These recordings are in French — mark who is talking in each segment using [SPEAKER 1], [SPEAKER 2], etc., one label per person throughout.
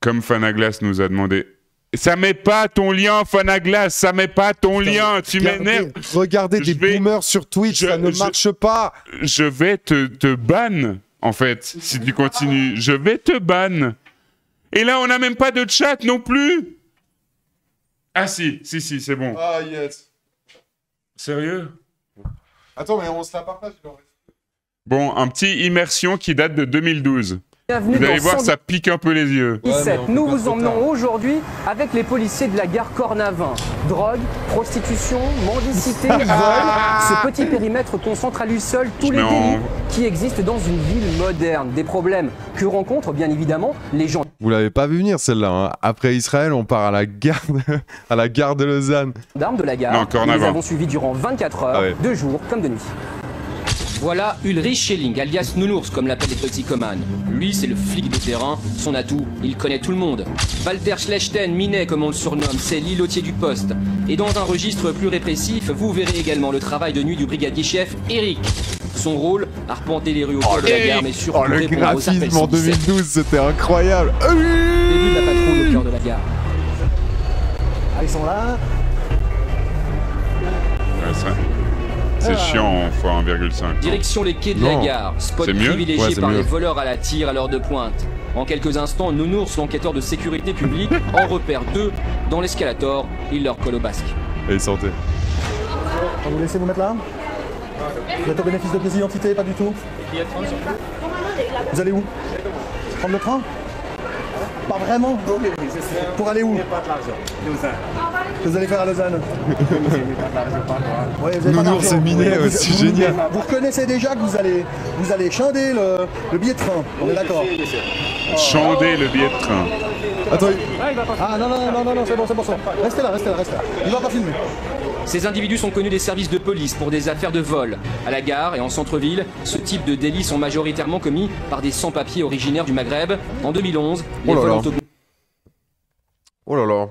[SPEAKER 1] Comme Fanaglas nous a demandé. Ça met pas ton lien, Fanaglas, ça met pas ton lien, tu m'énerves.
[SPEAKER 2] Regardez des boomers sur Twitch, ça ne marche pas.
[SPEAKER 1] Je vais te ban, en fait, si tu continues. Je vais te ban. Et là, on n'a même pas de chat non plus. Ah si, c'est bon.
[SPEAKER 2] Ah yes.
[SPEAKER 1] Sérieux?
[SPEAKER 2] Attends, mais on se la partage.
[SPEAKER 1] Bon, un petit immersion qui date de 2012.
[SPEAKER 3] Bienvenue
[SPEAKER 1] Vous allez
[SPEAKER 3] dans
[SPEAKER 1] voir, ça pique un peu les yeux.
[SPEAKER 3] Nous vous emmenons aujourd'hui avec les policiers de la gare Cornavin. Drogue, prostitution, mendicité, vol. Ce petit périmètre concentre à lui seul tous les délits qui existent dans une ville moderne. Des problèmes que rencontrent bien évidemment les gens.
[SPEAKER 2] Vous l'avez pas vu venir celle-là. Hein. Après Israël, on part à la gare de Lausanne.
[SPEAKER 3] D'armes de la gare. Nous les avons suivis durant 24 heures, de jour comme de nuit.
[SPEAKER 4] Voilà Ulrich Schelling, alias Nounours, comme l'appellent les toxicomanes. Lui, c'est le flic de terrain. Son atout, il connaît tout le monde. Walter Schlechten, Minet, comme on le surnomme, c'est l'îlotier du poste. Et dans un registre plus répressif, vous verrez également le travail de nuit du brigadier-chef Eric. Son rôle, arpenter les rues au cœur de la gare, mais surtout
[SPEAKER 2] le
[SPEAKER 4] répondre aux appels
[SPEAKER 2] graphisme en 2012, c'était incroyable.
[SPEAKER 4] Début de la patrouille au cœur de la gare.
[SPEAKER 5] Ah, ils sont là.
[SPEAKER 1] C'est chiant, fois 1,5.
[SPEAKER 4] Direction les quais de la gare, spot privilégié par les voleurs à la tire à l'heure de pointe. En quelques instants, Nounours, l'enquêteur de sécurité publique, en repère 2 dans l'escalator. Il leur colle au basque.
[SPEAKER 2] Et sortez.
[SPEAKER 5] On va vous laisser vous mettre là. Vous êtes au bénéfice de pièces d'identité, pas du tout. Vous allez où? Prendre le train? Pas vraiment? Pour aller où? Vous allez faire à Lausanne? Ouais, vous avez pas
[SPEAKER 2] Nounours, c'est Minet, c'est génial.
[SPEAKER 5] Vous reconnaissez déjà que vous allez chander le billet de train, on est d'accord?
[SPEAKER 1] Chander le billet de train.
[SPEAKER 5] Attends. Ah non, c'est bon. Restez là. Il va pas filmer.
[SPEAKER 4] Ces individus sont connus des services de police pour des affaires de vol. À la gare et en centre-ville, ce type de délits sont majoritairement commis par des sans-papiers originaires du Maghreb. En 2011, les vols
[SPEAKER 2] Oh là là.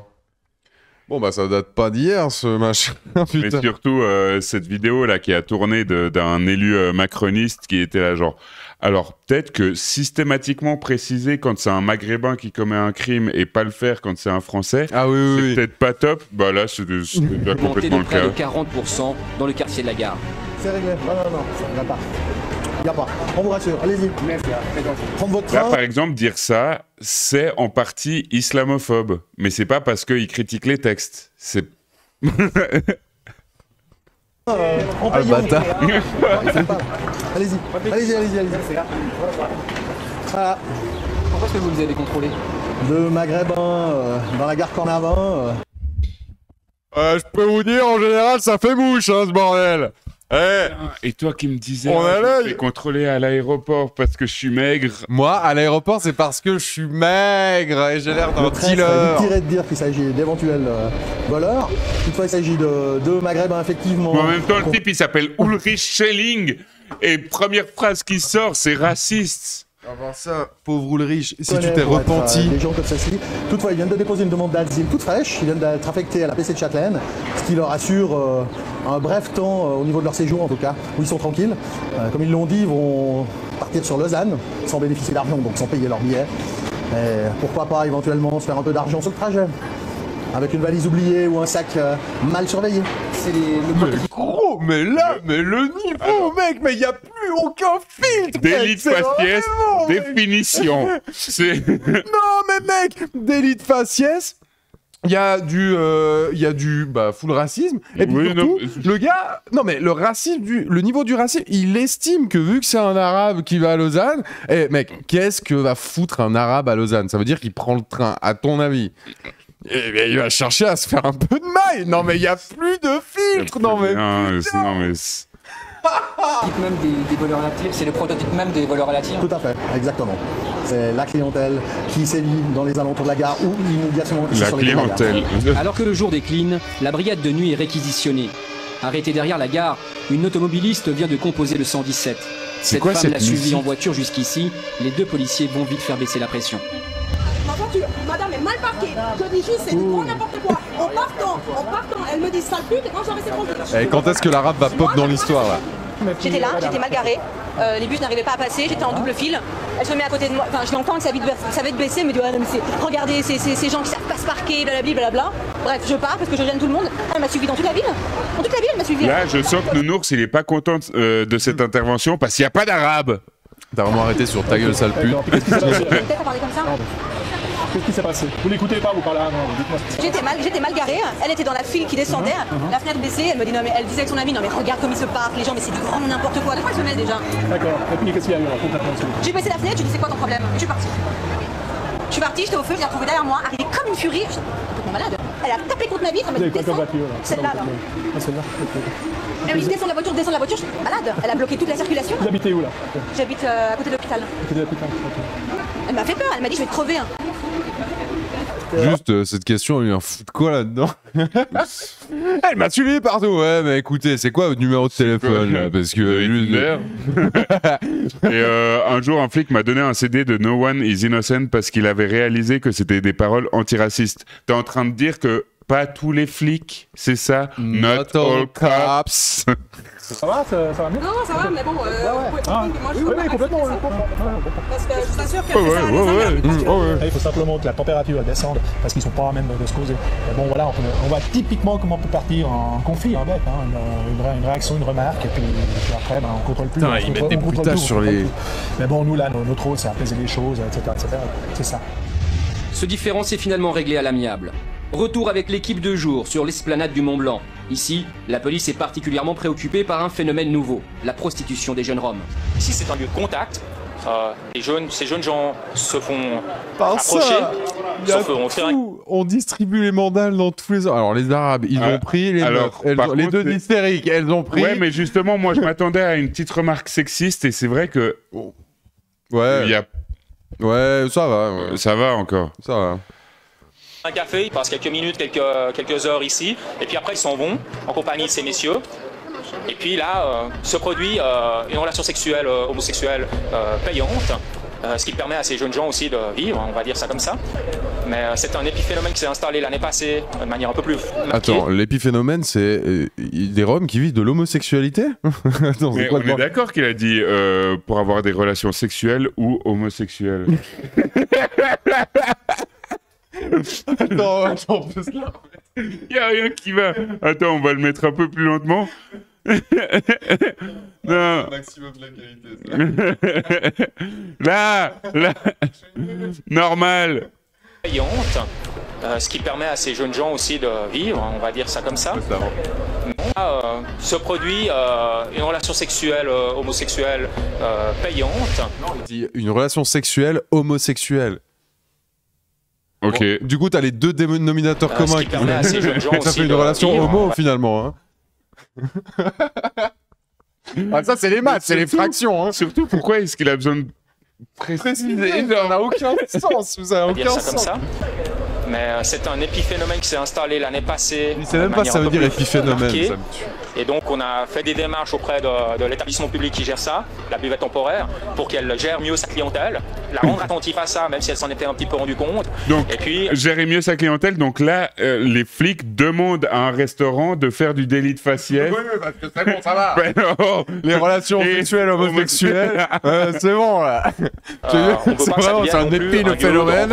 [SPEAKER 2] Bon bah ça date pas d'hier ce machin.
[SPEAKER 1] Mais surtout cette vidéo là qui a tourné d'un élu macroniste qui était là genre... Alors peut-être que systématiquement préciser quand c'est un maghrébin qui commet un crime et pas le faire quand c'est un français, c'est peut-être pas top. Bah là c'est déjà complètement le cas.
[SPEAKER 4] De 40% dans le quartier de la gare.
[SPEAKER 5] C'est réglé. Non, il n'y a pas. On vous rassure, allez-y. Prendre votre train.
[SPEAKER 1] Là, par exemple, dire ça, c'est en partie islamophobe. Mais c'est pas parce qu'il critique les textes. C'est...
[SPEAKER 2] bâtard.
[SPEAKER 5] Allez-y. Voilà.
[SPEAKER 4] Pourquoi est-ce que vous les avez contrôlés?
[SPEAKER 5] Deux maghrébins dans la gare Cornavin.
[SPEAKER 2] Je peux vous dire, en général, ça fait mouche, hein, ce bordel.
[SPEAKER 1] Et toi qui me disais,
[SPEAKER 2] on a l'œil.
[SPEAKER 1] Je vais contrôler à l'aéroport parce que je suis maigre.
[SPEAKER 2] Moi, à l'aéroport, c'est parce que je suis maigre et j'ai l'air d'un dealer.
[SPEAKER 5] Il tirait de dire qu'il s'agit d'éventuels voleurs. Toutefois, il s'agit de deux maghrébins, effectivement.
[SPEAKER 1] Mais en même temps, le type, il s'appelle Ulrich Schelling. Et première phrase qui sort, c'est raciste.
[SPEAKER 2] Avant ça, pauvre Ulrich, si tu t'es repenti.
[SPEAKER 5] Des gens comme ceci. Toutefois, ils viennent de déposer une demande d'asile toute fraîche. Ils viennent d'être affectés à la PC de Châtelaine, ce qui leur assure un bref temps au niveau de leur séjour, en tout cas, où ils sont tranquilles. Comme ils l'ont dit, ils vont partir sur Lausanne, sans bénéficier d'argent, donc sans payer leur billet. Et pourquoi pas éventuellement se faire un peu d'argent sur le trajet, avec une valise oubliée ou un sac mal surveillé.
[SPEAKER 4] C'est
[SPEAKER 2] gros, mais le niveau, mec, mais il n'y a plus aucun filtre.
[SPEAKER 1] Délit de faciès, définition.
[SPEAKER 2] Non, mais mec, délit de faciès. Il y a du full racisme. Et puis surtout, le gars, non mais le racisme, le niveau du racisme, il estime que vu que c'est un arabe qui va à Lausanne, mec, qu'est-ce que va foutre un arabe à Lausanne? Ça veut dire qu'il prend le train, à ton avis. Et il va chercher à se faire un peu de maille. Non mais il y a plus de filtre. Non mais
[SPEAKER 4] même des voleurs à la tire, c'est le prototype même des voleurs à la tire.
[SPEAKER 5] Tout à fait, exactement. C'est la clientèle qui sévit dans les alentours de la gare ou immédiatement
[SPEAKER 1] sur les clientèle.
[SPEAKER 4] Alors que le jour décline, la brigade de nuit est réquisitionnée. Arrêtée derrière la gare, une automobiliste vient de composer le 117. Cette femme l'a suivi en voiture jusqu'ici. Les deux policiers vont vite faire baisser la pression.
[SPEAKER 6] Ma voiture, madame est mal parquée. Je dis juste, c'est du grand n'importe quoi. En partant, elle me dit sale pute et quand j'aurai ses produits.
[SPEAKER 2] Quand est-ce que l'arabe va pop dans l'histoire là?
[SPEAKER 6] J'étais là, j'étais mal garée. les bus n'arrivaient pas à passer, j'étais en double fil. Elle se met à côté de moi, enfin je l'entends que ça va être baissé, elle me dit ouais, non, mais regardez ces gens qui savent pas se parquer, blablabla. Bref, je pars parce que je gêne tout le monde. Elle m'a suivi dans toute la ville. Dans toute la ville, elle m'a suivi.
[SPEAKER 1] Là, je sens que Nounours, il est pas content de cette intervention parce qu'il n'y a pas d'arabe.
[SPEAKER 2] T'as vraiment arrêté sur ta gueule, sale pute.
[SPEAKER 6] Peut-être à parler comme ça.
[SPEAKER 7] Qu'est-ce qui s'est passé? Vous l'écoutez pas, vous parlez à dites-moi.
[SPEAKER 6] J'étais mal garée, elle était dans la file qui descendait, la fenêtre baissée, elle me dit non mais elle disait avec son ami non mais regarde comme ils se partent les gens, mais c'est du grand n'importe quoi. De quoi elle se mêle déjà?
[SPEAKER 7] D'accord. Et puis qu'est-ce qu'il y a eu concrètement?
[SPEAKER 6] J'ai baissé la fenêtre, j'ai dit c'est quoi ton problème? Je suis partie. Je suis partie, j'étais au feu, je l'ai retrouvée derrière moi, arrivée comme une furie. Je suis complètement malade. Elle a tapé contre ma vitre, elle m'a dit descends. Celle-là là.
[SPEAKER 7] Ah, celle-là.
[SPEAKER 6] Elle m'a dit descends de la voiture, je suis malade. Elle a bloqué toute la circulation.
[SPEAKER 7] Vous habitez où là?
[SPEAKER 6] J'habite à côté de l'hôpital.
[SPEAKER 7] Côté de l'hôpital.
[SPEAKER 6] Elle m'a fait peur, elle m'a dit je vais te crever. Hein.
[SPEAKER 2] Juste cette question, il y a un fou de quoi là-dedans? Elle m'a suivi partout. Ouais, mais écoutez, c'est quoi votre numéro de téléphone là? Parce que
[SPEAKER 1] Et un jour, un flic m'a donné un CD de No One Is Innocent parce qu'il avait réalisé que c'était des paroles antiracistes. T'es en train de dire que pas tous les flics, c'est ça?
[SPEAKER 2] Not all cops.
[SPEAKER 7] Ça va mieux?
[SPEAKER 6] Non, ça va, mais bon, moi je
[SPEAKER 7] Oui, complètement.
[SPEAKER 6] Parce que je t'assure que ça va
[SPEAKER 7] Il faut simplement que la température descende parce qu'ils sont pas à même de se causer. Mais bon, voilà, on voit typiquement comment on peut partir en conflit, en bête, une réaction, une remarque, et puis après, on contrôle plus.
[SPEAKER 2] Putain, ils mettent des bruitages sur les.
[SPEAKER 7] Mais bon, nous là, notre rôle, c'est apaiser les choses, etc. C'est ça.
[SPEAKER 4] Ce différend s'est finalement réglé à l'amiable. Retour avec l'équipe de jour sur l'esplanade du Mont Blanc. Ici, la police est particulièrement préoccupée par un phénomène nouveau, la prostitution des jeunes Roms.
[SPEAKER 8] Ici, c'est un lieu de contact. Ces jeunes gens se font
[SPEAKER 2] Par
[SPEAKER 8] approcher,
[SPEAKER 2] ça,
[SPEAKER 8] se feront faire.
[SPEAKER 2] on distribue les mandales dans tous les. Alors les Arabes, ils ont pris les meufs, les deux hystériques, elles ont pris.
[SPEAKER 1] Ouais, mais justement, moi, je m'attendais à une petite remarque sexiste et c'est vrai que.
[SPEAKER 2] Ouais.
[SPEAKER 1] Y a...
[SPEAKER 2] Ouais, ça va. Ouais.
[SPEAKER 1] Ça va encore.
[SPEAKER 2] Ça va.
[SPEAKER 8] Un café, ils passent quelques minutes, quelques heures ici, et puis après ils s'en vont en compagnie de ces messieurs. Et puis là, se produit une relation sexuelle homosexuelle payante, ce qui permet à ces jeunes gens aussi de vivre, on va dire ça comme ça. Mais c'est un épiphénomène qui s'est installé l'année passée de manière un peu plus marquée.
[SPEAKER 2] Attends, l'épiphénomène, c'est des Roms qui vivent de l'homosexualité? Attends,
[SPEAKER 1] mais on est d'accord qu'il a dit pour avoir des relations sexuelles ou homosexuelles.
[SPEAKER 2] Attends,
[SPEAKER 1] il n'y a rien qui va. Attends, on va le mettre un peu plus lentement. Non.
[SPEAKER 2] Maximum de la qualité.
[SPEAKER 1] Là, normal.
[SPEAKER 8] Payante, ce qui permet à ces jeunes gens aussi de vivre, on va dire ça comme ça. Se produit une relation sexuelle homosexuelle payante.
[SPEAKER 2] Il dit une relation sexuelle homosexuelle.
[SPEAKER 1] Ok.
[SPEAKER 2] Bon, du coup, t'as les deux dénominateurs communs
[SPEAKER 8] qui permet à ces jeunes gens
[SPEAKER 2] ça
[SPEAKER 8] aussi
[SPEAKER 2] fait une
[SPEAKER 8] de
[SPEAKER 2] relation
[SPEAKER 8] vivre,
[SPEAKER 2] homo finalement. Hein. Ah, ça, c'est les maths, c'est les fractions. Hein.
[SPEAKER 1] Surtout, pourquoi est-ce qu'il a besoin de préciser?
[SPEAKER 2] Ça n'a aucun sens. Ça n'a aucun
[SPEAKER 8] ça
[SPEAKER 2] sens.
[SPEAKER 8] comme ça. Mais c'est un épiphénomène qui s'est installé l'année passée.
[SPEAKER 2] Je sais même pas si ça veut dire épiphénomène. Ça me tue.
[SPEAKER 8] Et donc on a fait des démarches auprès de l'établissement public qui gère ça, la buvette temporaire, pour qu'elle gère mieux sa clientèle, la rendre attentive à ça, même si elle s'en était un petit peu rendu compte.
[SPEAKER 1] Donc,
[SPEAKER 8] et puis,
[SPEAKER 1] gérer mieux sa clientèle. Donc là, les flics demandent à un restaurant de faire du délit de faciès.
[SPEAKER 2] Oui, parce que c'est bon, ça va.
[SPEAKER 1] Ben non.
[SPEAKER 2] Les relations sexuelles homosexuelles, c'est bon là.
[SPEAKER 8] c'est
[SPEAKER 2] un épiphénomène.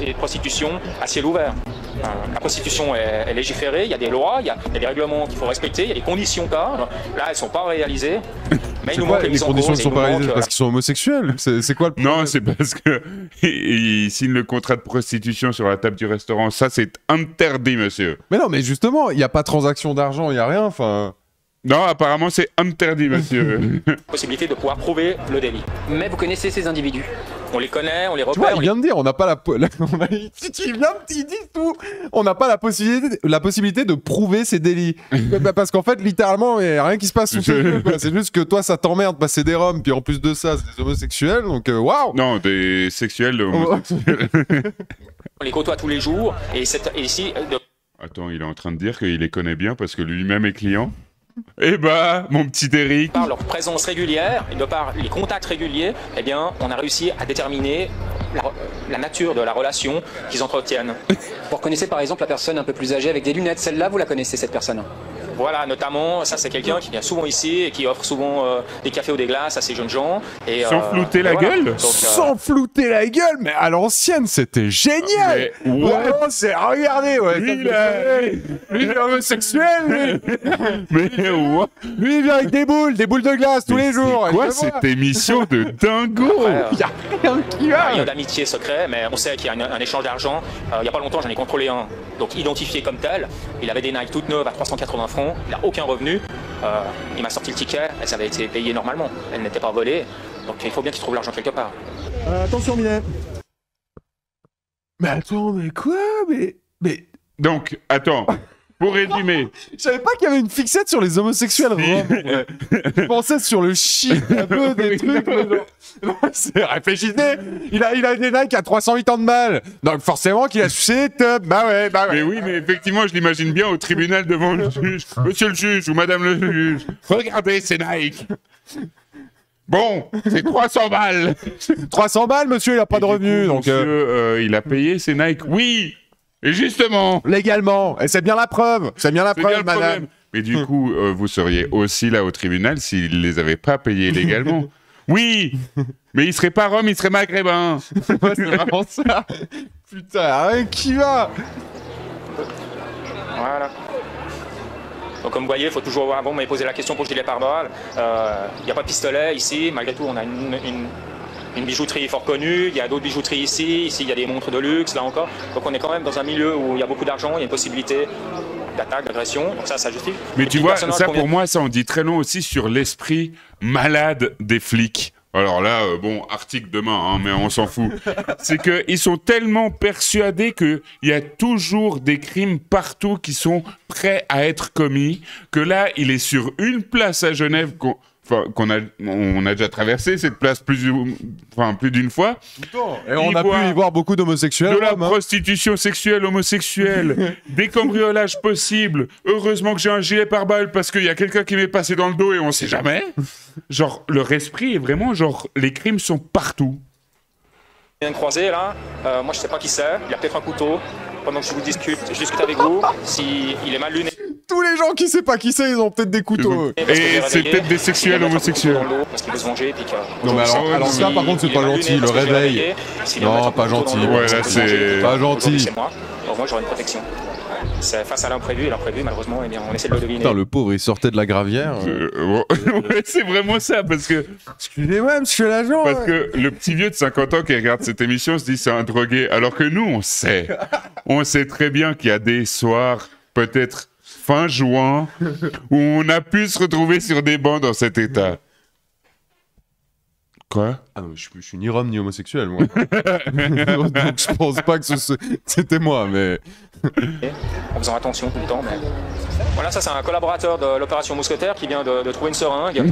[SPEAKER 8] Et de prostitution à ciel ouvert. La prostitution est légiférée, il y a des lois, il y a des règlements qu'il faut respecter, il y a des conditions cadres. Là, elles ne sont pas réalisées. Mais il nous manque
[SPEAKER 2] les conditions ne sont pas réalisées parce qu'ils sont homosexuels. C'est quoi le problème?
[SPEAKER 1] Non, c'est parce que ils signent le contrat de prostitution sur la table du restaurant. Ça, c'est interdit, monsieur.
[SPEAKER 2] Mais non, mais justement, il n'y a pas de transaction d'argent, il n'y a rien. Enfin.
[SPEAKER 1] Non, apparemment, c'est interdit, monsieur.
[SPEAKER 8] Possibilité de pouvoir prouver le délit.
[SPEAKER 4] Mais vous connaissez ces individus?
[SPEAKER 8] On les connaît, on les
[SPEAKER 2] Tu vois,
[SPEAKER 8] repère.
[SPEAKER 2] il vient de dire, on n'a pas il dit tout. On n'a pas la possibilité de prouver ces délits. Parce qu'en fait, littéralement, il n'y a rien qui se passe sous ses yeux. C'est juste que toi, ça t'emmerde passer des roms, puis en plus de ça, c'est des homosexuels, donc waouh.
[SPEAKER 1] Non, des sexuels, homosexuels.
[SPEAKER 8] On les côtoie tous les jours. Et ici.
[SPEAKER 1] Attends, il est en train de dire qu'il les connaît bien parce que lui-même est client. Eh bah, mon petit Eric.
[SPEAKER 8] Par leur présence régulière et de par les contacts réguliers, eh bien, on a réussi à déterminer la nature de la relation qu'ils entretiennent.
[SPEAKER 4] Vous reconnaissez par exemple la personne un peu plus âgée avec des lunettes, celle-là, vous la connaissez cette personne?
[SPEAKER 8] Voilà, notamment, ça c'est quelqu'un qui vient souvent ici et qui offre souvent des cafés ou des glaces à ces jeunes gens. Et,
[SPEAKER 1] sans flouter la gueule.
[SPEAKER 8] Donc,
[SPEAKER 2] sans flouter la gueule, mais à l'ancienne, c'était génial. Regardez, ouais. Lui, il est homosexuel,
[SPEAKER 1] Mais what?
[SPEAKER 2] lui, il vient avec des boules de glace tous les jours.
[SPEAKER 1] C'est quoi cette émission de dingo?
[SPEAKER 2] Il y a rien qui va.
[SPEAKER 8] rien d'amitié secret, mais on sait qu'il y a un échange d'argent. Il n'y a pas longtemps, j'en ai contrôlé un, donc identifié comme tel. Il avait des Nike toutes neuves à 380 francs, il n'a aucun revenu. Il m'a sorti le ticket, elles avaient été payées normalement, elles n'étaient pas volées. Donc il faut bien qu'il trouve l'argent quelque part.
[SPEAKER 5] Attention, Minet.
[SPEAKER 2] Mais attends, mais quoi? Mais...
[SPEAKER 1] Donc, attends, pour résumer.
[SPEAKER 2] Je savais pas qu'il y avait une fixette sur les homosexuels roms. Je pensais sur le shit, un peu des trucs. Réfléchissez, il a des Nike à 308 ans de mal. Donc forcément qu'il a sucé top. Bah ouais.
[SPEAKER 1] Mais oui, mais effectivement, je l'imagine bien au tribunal devant le juge. Monsieur le juge ou madame le juge, regardez ces Nike. Bon, c'est 300 balles.
[SPEAKER 2] 300 balles, monsieur, il a pas de revenus. Donc
[SPEAKER 1] monsieur, il a payé ses Nike. Oui. Et justement,
[SPEAKER 2] légalement, et c'est bien la preuve, madame.
[SPEAKER 1] Mais du coup, vous seriez aussi là au tribunal s'il les avait pas payés légalement. Oui, mais il serait pas rome, il serait maghrébin.
[SPEAKER 2] Ouais, c'est vraiment ça. Putain, rien qui va.
[SPEAKER 8] Voilà. Donc comme vous voyez, il faut toujours avoir... Bon, vous m'avez posé la question pour gilet pare-balles. Il n'y a pas de pistolet ici. Malgré tout, on a une bijouterie fort connue. Il y a d'autres bijouteries ici. Ici, il y a des montres de luxe, là encore. Donc on est quand même dans un milieu où il y a beaucoup d'argent. Il y a une possibilité d'attaque, d'agression. Donc ça justifie.
[SPEAKER 1] Mais tu vois, ça pour moi, ça en dit très long aussi sur l'esprit malade des flics. Alors là, bon, article demain, hein, mais on s'en fout. C'est qu'ils sont tellement persuadés qu'il y a toujours des crimes partout qui sont prêts à être commis, que là, il est sur une place à Genève on a déjà traversé cette place plus d'une fois.
[SPEAKER 2] Et on a pu y voir beaucoup d'homosexuels.
[SPEAKER 1] De la prostitution sexuelle homosexuelle, des cambriolages possibles. Heureusement que j'ai un gilet pare-balles parce qu'il y a quelqu'un qui m'est passé dans le dos et on sait jamais. Genre, leur esprit est vraiment genre, les crimes sont partout.
[SPEAKER 8] Je viens de croiser là, moi je sais pas qui c'est, il a peut-être un couteau. Pendant que je discute avec vous, s'il est mal luné.
[SPEAKER 2] Tous les gens qui savent pas qui c'est, ils ont peut-être des couteaux.
[SPEAKER 1] Et c'est peut-être des sexuels homosexuels.
[SPEAKER 8] Parce qu'il veut se venger.
[SPEAKER 2] Non mais alors ça par contre c'est pas gentil, le réveil. Non, pas gentil.
[SPEAKER 1] Ouais, là c'est
[SPEAKER 2] pas gentil.
[SPEAKER 8] C'est moi, donc moi j'aurai une protection. C'est face à l'imprévu, et l'imprévu malheureusement, eh bien, on essaie de le deviner.
[SPEAKER 2] Putain, le pauvre il sortait de la gravière.
[SPEAKER 1] Ouais, c'est vraiment ça, parce que...
[SPEAKER 2] Excusez-moi, monsieur l'agent.
[SPEAKER 1] Parce que le petit vieux de 50 ans qui regarde cette émission se dit c'est un drogué, alors que nous on sait très bien qu'il y a des soirs, peut-être fin juin, où on a pu se retrouver sur des bancs dans cet état. Quoi?
[SPEAKER 2] Ah non, je suis ni rome ni homosexuel, moi. Donc je pense pas que c'était moi, mais...
[SPEAKER 8] En faisant attention tout le temps, mais... Voilà, ça c'est un collaborateur de l'opération Mousquetaire qui vient de trouver une seringue.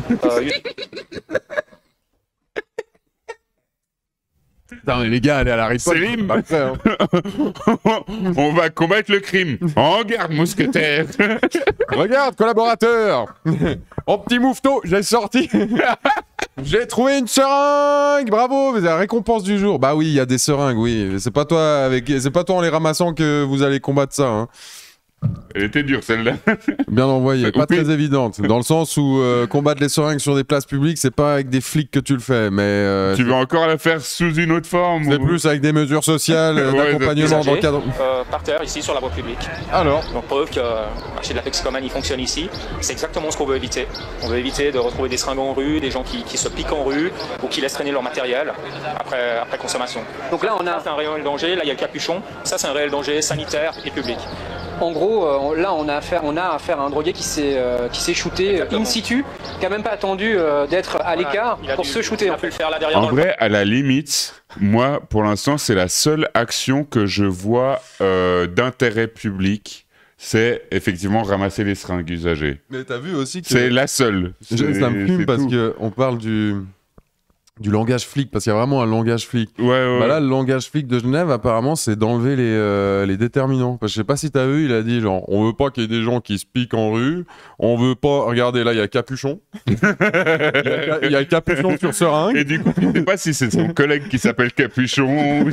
[SPEAKER 2] Putain, mais les gars, allez à la riposte.
[SPEAKER 1] Selim, on va combattre le crime. En garde, mousquetaire.
[SPEAKER 2] Regarde, collaborateur. En petit moufeton, j'ai sorti. J'ai trouvé une seringue. Bravo, c'est la récompense du jour. Bah oui, il y a des seringues, oui. C'est pas toi en les ramassant que vous allez combattre ça, hein.
[SPEAKER 1] Elle était dure celle-là.
[SPEAKER 2] Bien envoyée, pas très évidente. Dans le sens où combattre les seringues sur des places publiques, c'est pas avec des flics que tu le fais, mais...
[SPEAKER 1] tu veux encore la faire sous une autre forme?
[SPEAKER 2] C'est plus avec des mesures sociales, d'accompagnement dans le cadre...
[SPEAKER 8] par terre, ici, sur la voie publique.
[SPEAKER 2] Alors?
[SPEAKER 8] Donc preuve que le marché de la toxicomanie fonctionne ici. C'est exactement ce qu'on veut éviter. On veut éviter de retrouver des seringues en rue, des gens qui se piquent en rue, ou qui laissent traîner leur matériel après consommation. Donc là, on a un réel danger, là il y a le capuchon. Ça, c'est un réel danger sanitaire et public.
[SPEAKER 3] En gros, là, on a affaire à un drogué qui s'est shooté in situ, qui a même pas attendu d'être à l'écart pour se shooter.
[SPEAKER 1] En vrai, à la limite, moi, pour l'instant, c'est la seule action que je vois d'intérêt public. C'est effectivement ramasser les seringues usagées.
[SPEAKER 2] Mais t'as vu aussi que...
[SPEAKER 1] C'est la seule.
[SPEAKER 2] Ça me fume parce qu'on parle du du langage flic, parce qu'il y a vraiment un langage flic.
[SPEAKER 1] Ouais.
[SPEAKER 2] Bah là, le langage flic de Genève, apparemment, c'est d'enlever les déterminants. Parce que je sais pas si t'as vu, il a dit genre, on veut pas qu'il y ait des gens qui se piquent en rue, on veut pas... Regardez, là, il y a Capuchon. Il y a Capuchon sur seringue.
[SPEAKER 1] Et du coup, je sais pas si c'est son collègue qui s'appelle Capuchon.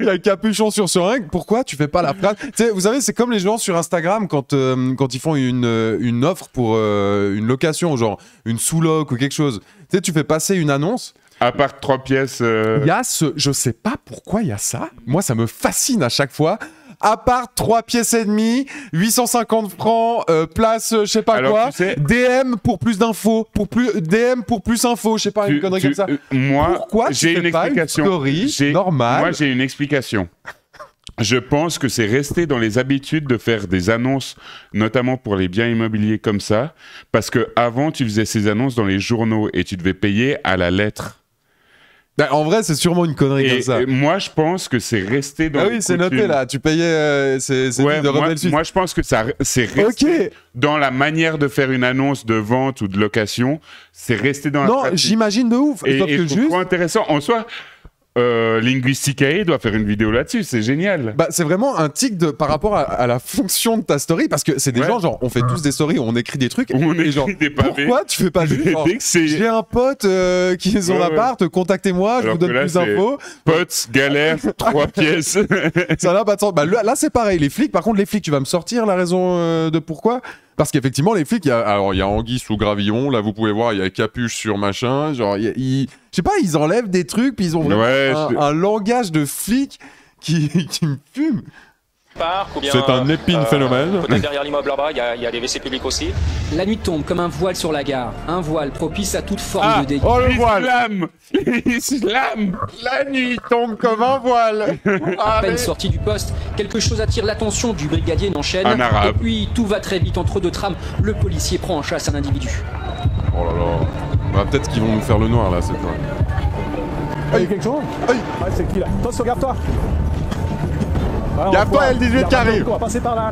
[SPEAKER 2] Il y a Capuchon sur seringue. Pourquoi tu fais pas la phrase? Tu sais, vous savez, c'est comme les gens sur Instagram quand ils font une offre pour une location, genre une sous-loc ou quelque chose. Tu sais, tu fais passer une annonce.
[SPEAKER 1] À part 3 pièces.
[SPEAKER 2] Il y a je sais pas pourquoi il y a ça. Moi, ça me fascine à chaque fois. À part 3 pièces et demie, 850 francs, place, je sais pas
[SPEAKER 1] alors,
[SPEAKER 2] quoi.
[SPEAKER 1] Tu sais,
[SPEAKER 2] DM pour plus d'infos, DM pour plus infos, je sais pas, une connerie comme ça.
[SPEAKER 1] Moi,
[SPEAKER 2] pourquoi
[SPEAKER 1] j'ai une explication.
[SPEAKER 2] Normale.
[SPEAKER 1] Moi, j'ai une explication. Je pense que c'est resté dans les habitudes de faire des annonces, notamment pour les biens immobiliers comme ça, parce que avant tu faisais ces annonces dans les journaux et tu devais payer à la lettre.
[SPEAKER 2] Bah, en vrai, c'est sûrement une connerie comme ça.
[SPEAKER 1] Et moi, je pense que c'est resté dans.
[SPEAKER 2] Ah oui, c'est noté là. Tu payais.
[SPEAKER 1] Ouais, moi, je pense que ça, c'est resté dans la manière de faire une annonce de vente ou de location. C'est resté dans.
[SPEAKER 2] Non, j'imagine de ouf.
[SPEAKER 1] Et je trouve intéressant. En soi. Linguisticae doit faire une vidéo là-dessus, c'est génial.
[SPEAKER 2] Bah, c'est vraiment un tic par rapport à la fonction de ta story, parce que c'est des gens, genre, on fait tous des stories où on écrit des trucs.
[SPEAKER 1] On écrit
[SPEAKER 2] genre,
[SPEAKER 1] des pavés.
[SPEAKER 2] Pourquoi tu fais pas juste genre, j'ai un pote qui est en appart, contactez-moi, je vous donne plus d'infos.
[SPEAKER 1] Potes, galère, 3 pièces.
[SPEAKER 2] Ça n'a pas de sens. Bah, là, c'est pareil, les flics, par contre, les flics, tu vas me sortir la raison de pourquoi? Parce qu'effectivement, les flics, il y a Anguille sous gravillon, là vous pouvez voir, il y a Capuche sur machin, genre, je sais pas, ils enlèvent des trucs, puis ils ont vraiment un langage de flic qui me fume. C'est un épine phénomène.
[SPEAKER 8] Peut-être derrière l'immeuble là-bas, il y a des WC publics aussi.
[SPEAKER 4] La nuit tombe comme un voile sur la gare. Un voile propice à toute forme de délit.
[SPEAKER 2] Oh le voile!
[SPEAKER 1] L'islam!
[SPEAKER 2] La nuit tombe comme un voile!
[SPEAKER 4] À peine sorti du poste, quelque chose attire l'attention du brigadier n'enchaîne.
[SPEAKER 1] Un arabe.
[SPEAKER 4] Et puis tout va très vite entre deux trames. Le policier prend en chasse un individu.
[SPEAKER 2] Oh là là. Bah, peut-être qu'ils vont nous faire le noir là cette fois.
[SPEAKER 7] Il y a quelque chose? Ouais, c'est qui là? Toi, regarde-toi!
[SPEAKER 2] Regarde-toi, L18 qui arrive!
[SPEAKER 7] On va passer par là!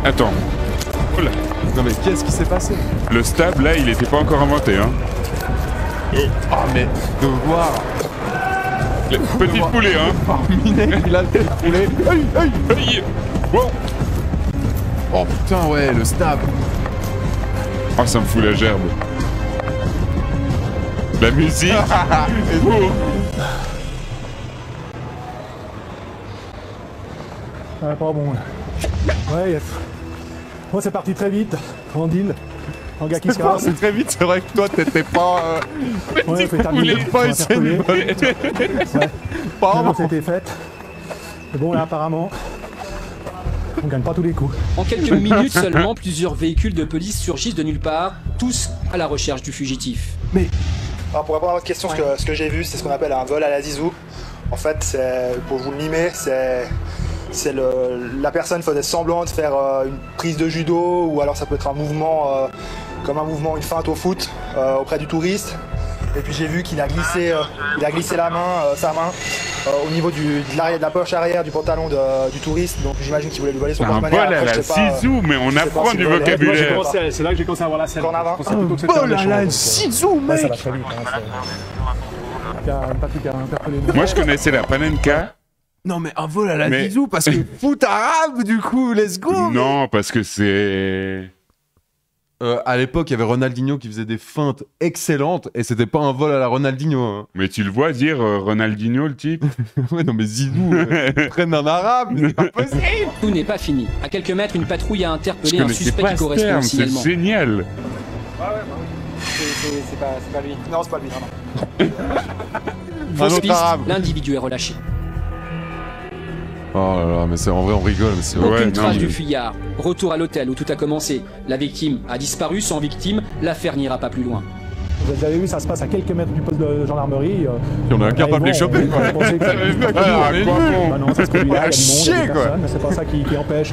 [SPEAKER 1] Attends. Oh là.
[SPEAKER 2] Non mais qu'est-ce qui s'est passé?
[SPEAKER 1] Le stab là, il était pas encore inventé, hein.
[SPEAKER 2] Oh mais de voir
[SPEAKER 1] le petit poulet, hein.
[SPEAKER 2] Minet, il a le petit poulet.
[SPEAKER 1] Hey. Wow.
[SPEAKER 2] Oh putain, ouais, le stab.
[SPEAKER 1] Oh, ça me fout la gerbe. La musique. Oh.
[SPEAKER 7] Ah, pas bon. Ouais, moi c'est parti très vite, en deal. Un gars qui se casse.
[SPEAKER 2] C'est très vite, c'est vrai que toi t'étais pas.
[SPEAKER 7] Ouais, faut terminer.
[SPEAKER 2] Pas une bonne.
[SPEAKER 7] Pardon. C'était fait. Mais bon, là apparemment, on gagne pas tous les coups.
[SPEAKER 4] En quelques minutes seulement, plusieurs véhicules de police surgissent de nulle part, tous à la recherche du fugitif.
[SPEAKER 5] Mais. Alors pour répondre à votre question, ce que j'ai vu, c'est ce qu'on appelle un vol à la zizou. En fait, c'est, pour vous le mimer, la personne faisait semblant de faire une prise de judo, ou alors ça peut être un mouvement, comme un mouvement, une feinte au foot auprès du touriste. Et puis j'ai vu qu'il a glissé, sa main au niveau de la poche arrière du pantalon du touriste. Donc j'imagine qu'il voulait lui voler son porte-monnaie.
[SPEAKER 1] Un vol à la zizou, mais on apprend du vocabulaire.
[SPEAKER 7] C'est là que j'ai commencé à voir la scène.
[SPEAKER 2] Un vol à la zizou, mec.
[SPEAKER 7] Ça va très vite.
[SPEAKER 1] Moi je connaissais la panenka.
[SPEAKER 2] Non mais un vol à la zizou parce que foot arabe du coup, let's go.
[SPEAKER 1] Non, parce que c'est...
[SPEAKER 2] à l'époque, il y avait Ronaldinho qui faisait des feintes excellentes et c'était pas un vol à la Ronaldinho. Hein.
[SPEAKER 1] Mais tu le vois dire Ronaldinho, le type.
[SPEAKER 2] Ouais, non mais Zizou, prenne un arabe, c'est pas possible.
[SPEAKER 4] Tout n'est pas fini. À quelques mètres, une patrouille a interpellé un suspect qui correspond au signalement.
[SPEAKER 1] C'est génial.
[SPEAKER 5] C'est pas lui. Non, c'est pas lui, non.
[SPEAKER 4] Fausse piste, l'individu est relâché.
[SPEAKER 2] Oh là là, mais en vrai on rigole, mais c'est
[SPEAKER 4] aucune trace du fuyard. Retour à l'hôtel où tout a commencé. La victime a disparu, sans victime, l'affaire n'ira pas plus loin.
[SPEAKER 7] Vous avez vu, ça se passe à quelques mètres du poste de gendarmerie.
[SPEAKER 2] Et on est incapable de les choper, quoi.
[SPEAKER 7] Non, ça se produit là, il y a du monde, personne, mais c'est pas ça qui empêche,